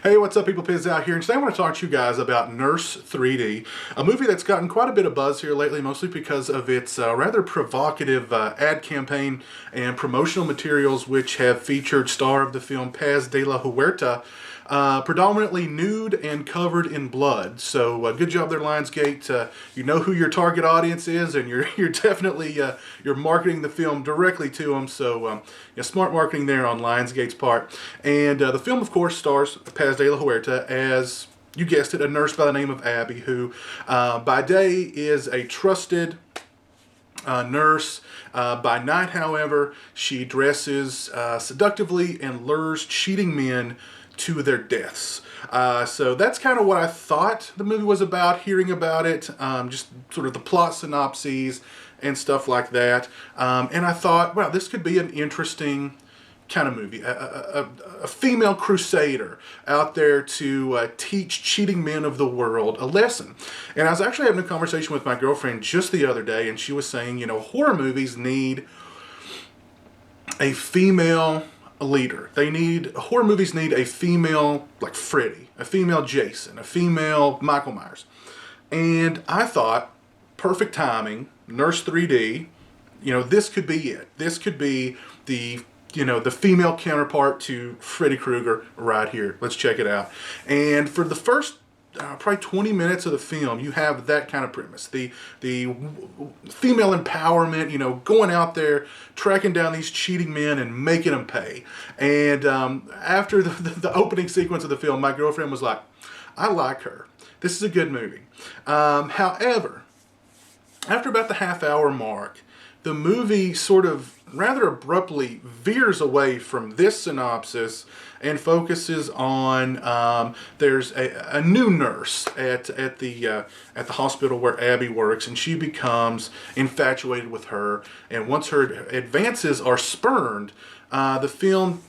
Hey, what's up, people? Piz out here, and today I want to talk to you guys about Nurse 3D, a movie that's gotten quite a bit of buzz here lately, mostly because of its rather provocative ad campaign and promotional materials, which have featured star of the film Paz de la Huerta, predominantly nude and covered in blood. So good job there, Lionsgate. You know who your target audience is, and you're definitely you're marketing the film directly to them. So smart marketing there on Lionsgate's part. And the film, of course, stars Paz de la Huerta as, you guessed it, a nurse by the name of Abby, who by day is a trusted nurse. By night, however, she dresses seductively and lures cheating men to their deaths. So that's kind of what I thought the movie was about, hearing about it, just sort of the plot synopses and stuff like that. And I thought, wow, this could be an interesting kind of movie. A female crusader out there to teach cheating men of the world a lesson. And I was actually having a conversation with my girlfriend just the other day, and she was saying, horror movies need a female leader. Horror movies need a female, like Freddy, a female Jason, a female Michael Myers. And I thought, perfect timing, Nurse 3D, this could be it. This could be the female counterpart to Freddy Krueger right here. Let's check it out. And for the first probably 20 minutes of the film, you have that kind of premise. The female empowerment, going out there, tracking down these cheating men and making them pay. And after the opening sequence of the film, my girlfriend was like, I like her. This is a good movie. However, after about the half-hour mark, the movie sort of rather abruptly veers away from this synopsis and focuses on there's a new nurse at the hospital where Abby works, and she becomes infatuated with her. And once her advances are spurned, the film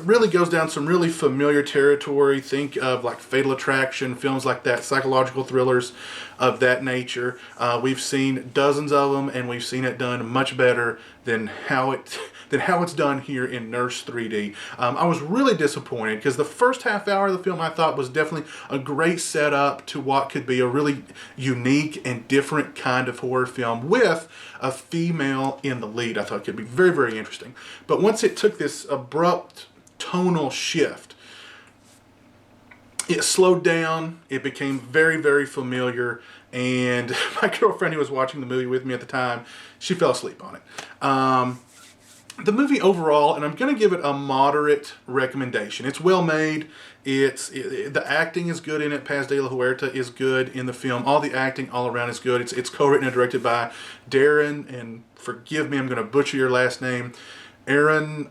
really goes down some really familiar territory. Think of like Fatal Attraction, films like that, psychological thrillers of that nature. We've seen dozens of them, and we've seen it done much better than how it's done here in Nurse 3D. I was really disappointed because the first half hour of the film I thought was definitely a great setup to what could be a really unique and different kind of horror film with a female in the lead. I thought it could be very, very interesting. But once it took this abrupt tonal shift, it slowed down, it became very, very familiar, and my girlfriend who was watching the movie with me at the time, she fell asleep on it. The movie overall, and I'm going to give it a moderate recommendation. It's well made. The acting is good in it. Paz de la Huerta is good in the film. All the acting all around is good. It's co-written and directed by Darren, and forgive me, I'm going to butcher your last name, Aaron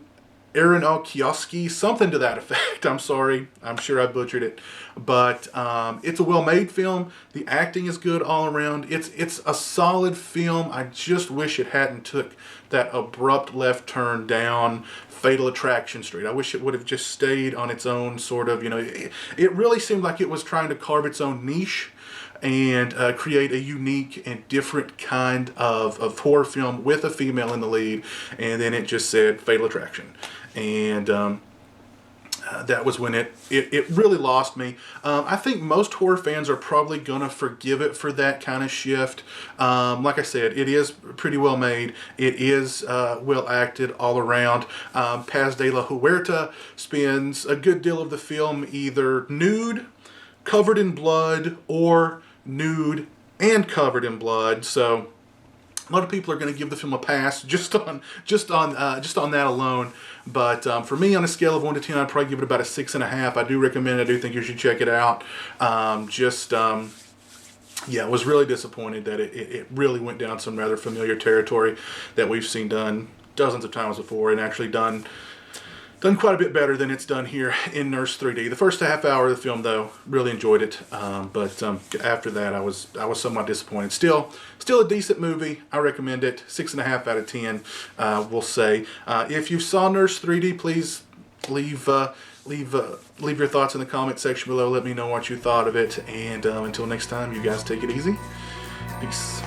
Kioski, something to that effect. I'm sorry. I'm sure I butchered it. But it's a well-made film. The acting is good all around. It's a solid film. I just wish it hadn't took that abrupt left turn down Fatal Attraction Street. I wish it would have just stayed on its own sort of, it really seemed like it was trying to carve its own niche and create a unique and different kind of horror film with a female in the lead, and then it just said Fatal Attraction. And that was when it really lost me. I think most horror fans are probably going to forgive it for that kind of shift. Like I said, it is pretty well made. It is well acted all around. Paz de la Huerta spends a good deal of the film either nude, covered in blood, or nude and covered in blood. So a lot of people are going to give the film a pass just on that alone. But for me, on a scale of 1 to 10, I'd probably give it about a 6.5. I do recommend it. I do think you should check it out. I was really disappointed that it really went down some rather familiar territory that we've seen done dozens of times before, and actually done quite a bit better than it's done here in Nurse 3D. The first half hour of the film, though, really enjoyed it. But after that, I was somewhat disappointed. Still a decent movie. I recommend it. 6.5 out of 10. We'll say. If you saw Nurse 3D, please leave your thoughts in the comment section below. Let me know what you thought of it. And until next time, you guys take it easy. Peace.